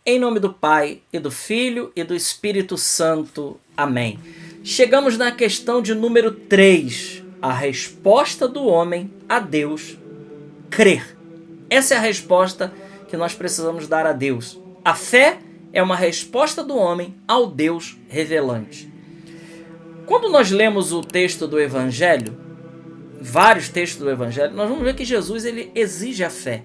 Em nome do Pai, e do Filho, e do Espírito Santo. Amém. Chegamos na questão de número 3. A resposta do homem a Deus: crer. Essa é a resposta que nós precisamos dar a Deus. A fé é uma resposta do homem ao Deus revelante. Quando nós lemos o texto do Evangelho, vários textos do Evangelho, nós vamos ver que Jesus ele exige a fé.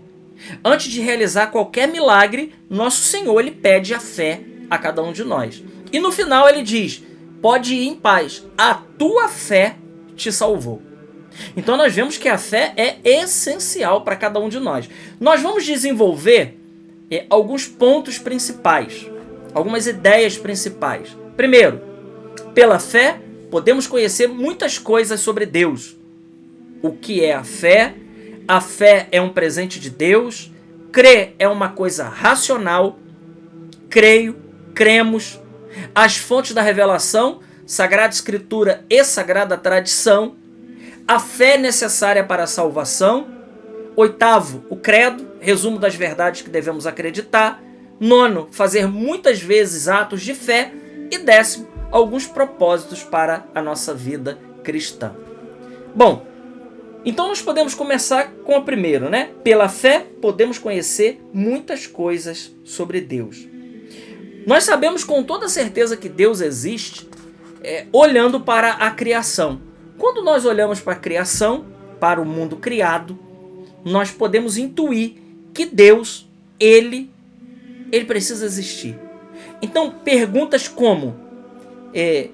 Antes de realizar qualquer milagre, nosso Senhor ele pede a fé a cada um de nós. E no final ele diz: pode ir em paz, a tua fé te salvou. Então nós vemos que a fé é essencial para cada um de nós. Nós vamos desenvolver alguns pontos principais, algumas ideias principais. Primeiro, pela fé podemos conhecer muitas coisas sobre Deus. O que é a fé? A fé é um presente de Deus. Crer é uma coisa racional. Creio, cremos. As fontes da revelação, Sagrada Escritura e Sagrada Tradição. A fé é necessária para a salvação. Oitavo, o credo, resumo das verdades que devemos acreditar. Nono, fazer muitas vezes atos de fé. E décimo, alguns propósitos para a nossa vida cristã. Bom, então nós podemos começar com o primeiro, né? Pela fé podemos conhecer muitas coisas sobre Deus. Nós sabemos com toda certeza que Deus existe olhando para a criação. Quando nós olhamos para a criação, para o mundo criado, nós podemos intuir que Deus, ele precisa existir. Então perguntas como é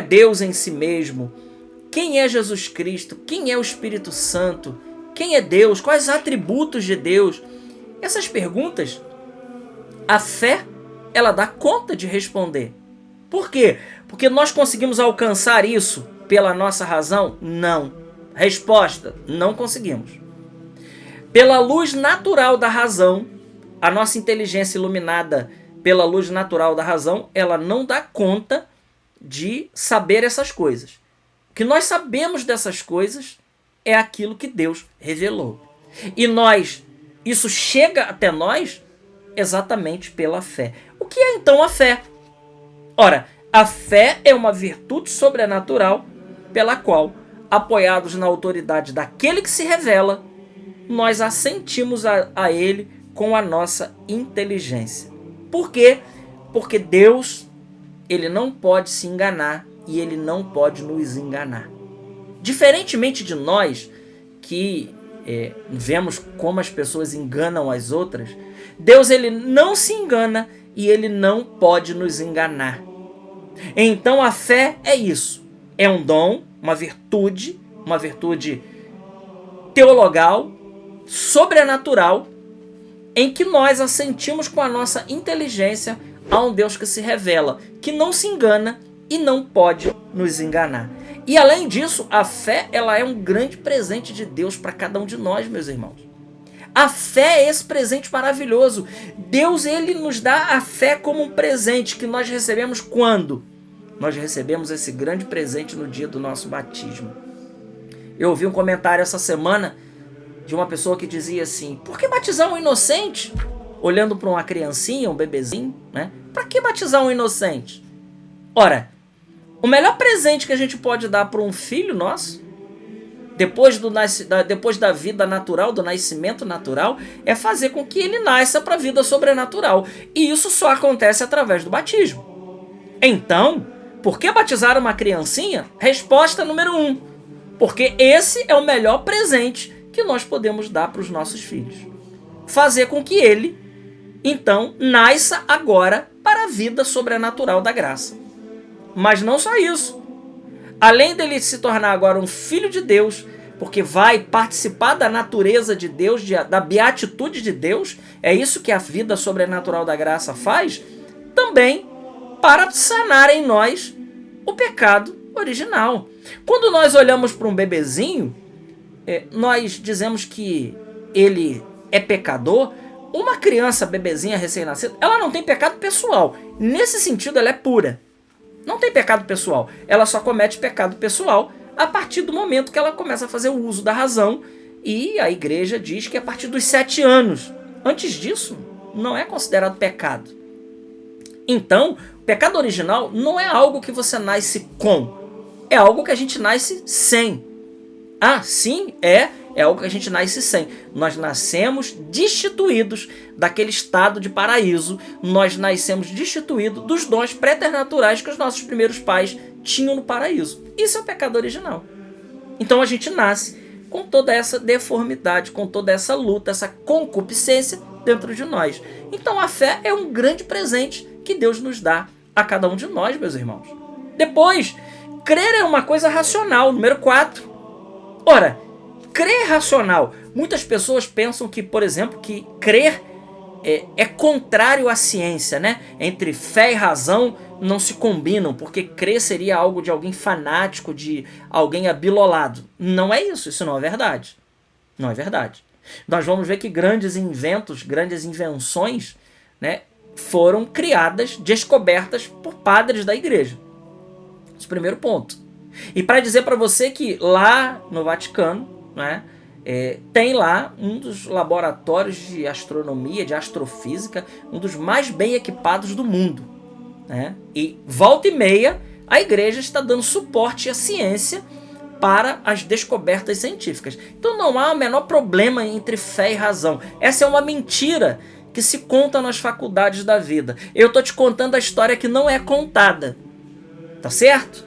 Deus em si mesmo? Quem é Jesus Cristo? Quem é o Espírito Santo? Quem é Deus? Quais atributos de Deus? Essas perguntas, a fé, ela dá conta de responder. Por quê? Porque nós conseguimos alcançar isso pela nossa razão? Não. Resposta, não conseguimos. Pela luz natural da razão, a nossa inteligência iluminada pela luz natural da razão, ela não dá conta de saber essas coisas. O que nós sabemos dessas coisas é aquilo que Deus revelou. E isso chega até nós exatamente pela fé. O que é então a fé? Ora, a fé é uma virtude sobrenatural pela qual, apoiados na autoridade daquele que se revela, nós assentimos a ele com a nossa inteligência. Por quê? Porque Deus, ele não pode se enganar. E ele não pode nos enganar. Diferentemente de nós, que vemos como as pessoas enganam as outras, Deus ele não se engana e ele não pode nos enganar. Então a fé é isso. É um dom, uma virtude teologal, sobrenatural, em que nós assentimos com a nossa inteligência a um Deus que se revela, que não se engana e não pode nos enganar. E além disso, a fé ela é um grande presente de Deus para cada um de nós, meus irmãos. A fé é esse presente maravilhoso. Deus ele nos dá a fé como um presente que nós recebemos quando? Nós recebemos esse grande presente no dia do nosso batismo. Eu ouvi um comentário essa semana de uma pessoa que dizia assim: por que batizar um inocente? Olhando para uma criancinha, um bebezinho, né? Para que batizar um inocente? Ora, o melhor presente que a gente pode dar para um filho nosso, depois da vida natural, do nascimento natural, é fazer com que ele nasça para a vida sobrenatural. E isso só acontece através do batismo. Então, por que batizar uma criancinha? Resposta número 1. Porque esse é o melhor presente que nós podemos dar para os nossos filhos. Fazer com que ele, então, nasça agora para a vida sobrenatural da graça. Mas não só isso. Além dele se tornar agora um filho de Deus, porque vai participar da natureza de Deus, da beatitude de Deus, é isso que a vida sobrenatural da graça faz, também para sanar em nós o pecado original. Quando nós olhamos para um bebezinho, nós dizemos que ele é pecador. Uma criança bebezinha recém-nascida, ela não tem pecado pessoal. Nesse sentido, ela é pura. Não tem pecado pessoal. Ela só comete pecado pessoal a partir do momento que ela começa a fazer o uso da razão. E a igreja diz que a partir dos 7 anos Antes disso, não é considerado pecado. Então, o pecado original não é algo que você nasce com, é algo que a gente nasce sem. Ah, sim, é algo que a gente nasce sem. Nós nascemos destituídos daquele estado de paraíso, nós nascemos destituídos dos dons preternaturais que os nossos primeiros pais tinham no paraíso. Isso é o pecado original. Então a gente nasce com toda essa deformidade, com toda essa luta, essa concupiscência dentro de nós. Então a fé é um grande presente que Deus nos dá a cada um de nós, meus irmãos. Depois, crer é uma coisa racional, número 4. Ora, crer é racional. Muitas pessoas pensam que, por exemplo, que crer é contrário à ciência, né? Entre fé e razão não se combinam, porque crer seria algo de alguém fanático, de alguém abilolado. Não é isso, isso não é verdade. Não é verdade. Nós vamos ver que grandes inventos, grandes invenções, né, foram criadas, descobertas por padres da igreja. Esse é o primeiro ponto. E para dizer para você que lá no Vaticano, né, tem lá um dos laboratórios de astronomia, de astrofísica, um dos mais bem equipados do mundo, né? E volta e meia a igreja está dando suporte à ciência para as descobertas científicas. Então não há o menor problema entre fé e razão. Essa é uma mentira que se conta nas faculdades da vida. Eu estou te contando a história que não é contada. Tá certo?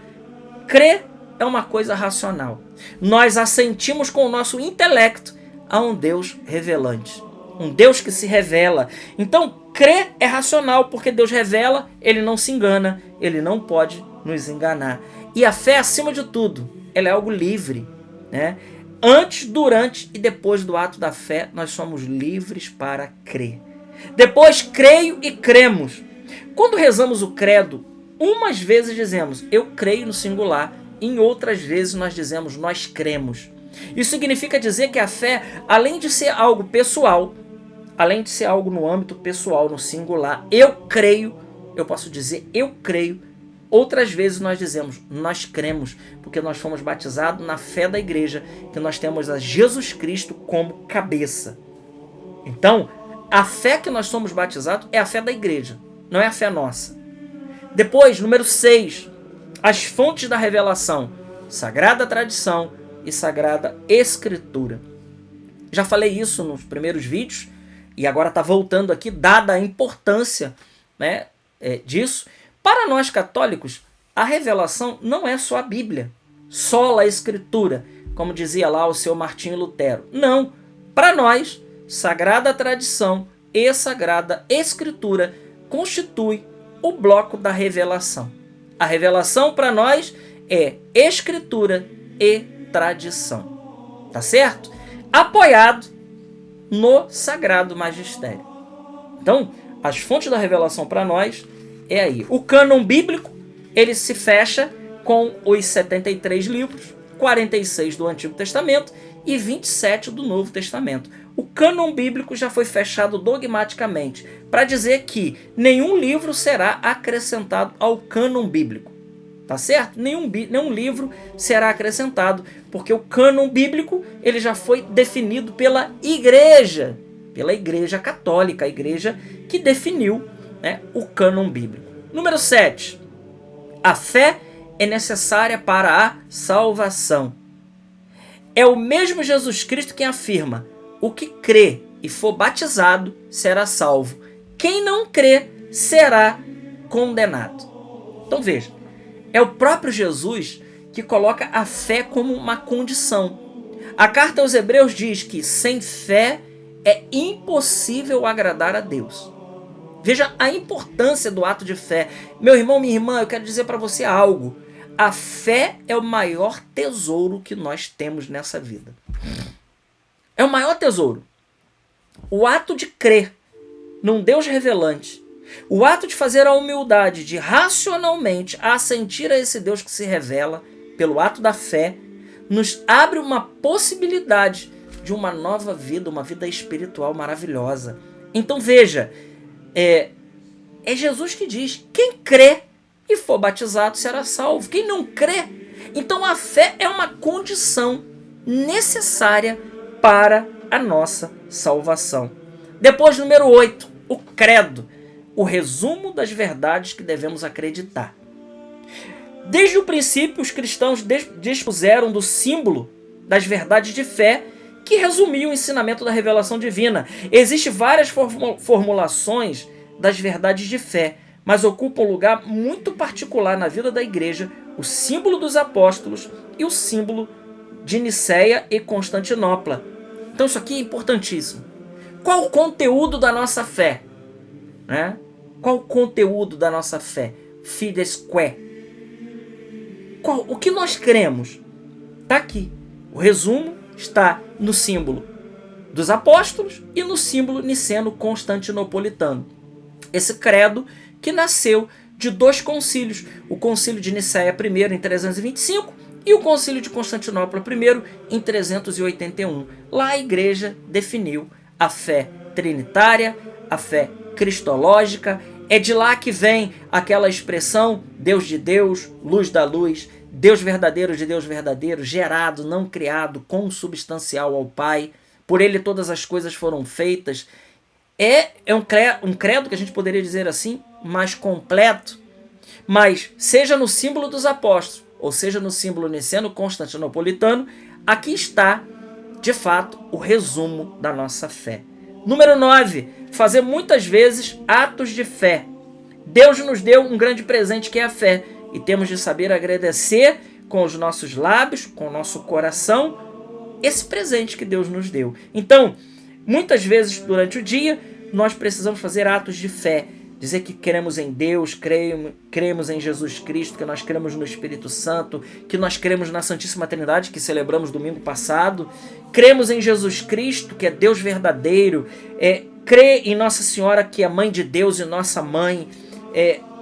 Crer é uma coisa racional. Nós assentimos com o nosso intelecto a um Deus revelante. Um Deus que se revela. Então, crer é racional, porque Deus revela, ele não se engana, ele não pode nos enganar. E a fé, acima de tudo, ela é algo livre, né? Antes, durante e depois do ato da fé, nós somos livres para crer. Depois, creio e cremos. Quando rezamos o credo, umas vezes dizemos, eu creio no singular, em outras vezes nós dizemos, nós cremos. Isso significa dizer que a fé, além de ser algo pessoal, além de ser algo no âmbito pessoal, no singular, eu creio, eu posso dizer eu creio. Outras vezes nós dizemos, nós cremos, porque nós fomos batizados na fé da igreja, que nós temos a Jesus Cristo como cabeça. Então, a fé que nós somos batizados é a fé da igreja, não é a fé nossa. Depois, número 6, as fontes da revelação, Sagrada Tradição e Sagrada Escritura. Já falei isso nos primeiros vídeos, e agora está voltando aqui, dada a importância, né, disso. Para nós católicos, a revelação não é só a Bíblia, sola a Escritura, como dizia lá o seu Martinho Lutero. Não, para nós, Sagrada Tradição e Sagrada Escritura constitui o bloco da revelação. A revelação para nós é Escritura e tradição. Tá certo? Apoiado no Sagrado Magistério. Então, as fontes da revelação para nós é aí. O cânon bíblico, ele se fecha com os 73 livros, 46 do Antigo Testamento e 27 do Novo Testamento. O cânon bíblico já foi fechado dogmaticamente para dizer que nenhum livro será acrescentado ao cânon bíblico. Tá certo? Nenhum livro será acrescentado, porque o cânon bíblico ele já foi definido pela igreja católica, a igreja que definiu, né, o cânon bíblico. Número 7. A fé é necessária para a salvação. É o mesmo Jesus Cristo quem afirma, o que crê e for batizado será salvo. Quem não crê será condenado. Então veja, é o próprio Jesus que coloca a fé como uma condição. A carta aos Hebreus diz que sem fé é impossível agradar a Deus. Veja a importância do ato de fé. Meu irmão, minha irmã, eu quero dizer para você algo. A fé é o maior tesouro que nós temos nessa vida. É o maior tesouro. O ato de crer num Deus revelante, o ato de fazer a humildade, de racionalmente assentir a esse Deus que se revela, pelo ato da fé, nos abre uma possibilidade de uma nova vida, uma vida espiritual maravilhosa. Então veja, é Jesus que diz, quem crê e for batizado será salvo. Quem não crê, então a fé é uma condição necessária para a nossa salvação. Depois, número 8, o credo, o resumo das verdades que devemos acreditar. Desde o princípio, os cristãos dispuseram do símbolo das verdades de fé que resumia o ensinamento da revelação divina. Existem várias formulações das verdades de fé, mas ocupa um lugar muito particular na vida da igreja o símbolo dos apóstolos e o símbolo de Niceia e Constantinopla. Então isso aqui é importantíssimo. Qual o conteúdo da nossa fé? Né? Qual o conteúdo da nossa fé? Fides quae. O que nós cremos? Está aqui. O resumo está no símbolo dos apóstolos e no símbolo niceno-constantinopolitano. Esse credo que nasceu de dois concílios, o concílio de Niceia I em 325 e o concílio de Constantinopla I em 381. Lá a igreja definiu a fé trinitária, a fé cristológica. É de lá que vem aquela expressão Deus de Deus, luz da luz, Deus verdadeiro de Deus verdadeiro, gerado, não criado, consubstancial ao Pai. Por ele todas as coisas foram feitas. É um credo que a gente poderia dizer assim, mais completo, mas seja no símbolo dos apóstolos, ou seja no símbolo niceno-constantinopolitano, aqui está, de fato, o resumo da nossa fé. Número 9, fazer muitas vezes atos de fé. Deus nos deu um grande presente que é a fé, e temos de saber agradecer com os nossos lábios, com o nosso coração, esse presente que Deus nos deu. Então, muitas vezes durante o dia, nós precisamos fazer atos de fé, dizer que cremos em Deus, cremos em Jesus Cristo, que nós cremos no Espírito Santo, que nós cremos na Santíssima Trindade, que celebramos domingo passado, cremos em Jesus Cristo, que é Deus verdadeiro, crê em Nossa Senhora, que é Mãe de Deus e nossa Mãe,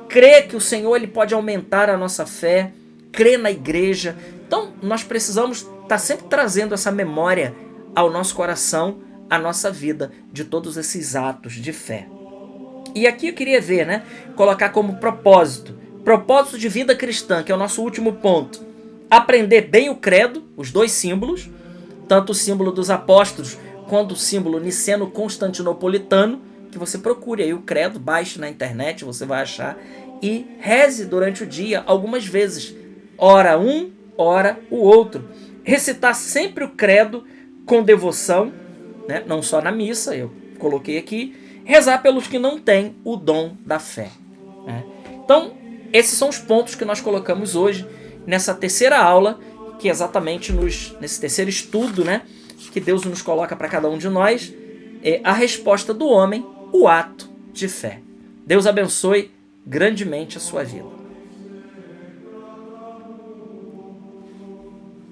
crê que o Senhor ele pode aumentar a nossa fé, crê na igreja. Então, nós precisamos estar sempre trazendo essa memória ao nosso coração, à nossa vida, de todos esses atos de fé. E aqui eu queria ver, né? Colocar como propósito de vida cristã, que é o nosso último ponto. Aprender bem o credo, os dois símbolos, tanto o símbolo dos apóstolos quanto o símbolo niceno-constantinopolitano, que você procure aí o credo, baixe na internet, você vai achar, e reze durante o dia algumas vezes, ora um, ora o outro. Recitar sempre o credo com devoção, né? Não só na missa, eu coloquei aqui, rezar pelos que não têm o dom da fé. Né? Então, esses são os pontos que nós colocamos hoje nessa terceira aula, que é exatamente nesse terceiro estudo, né, que Deus nos coloca para cada um de nós, a resposta do homem, o ato de fé. Deus abençoe grandemente a sua vida.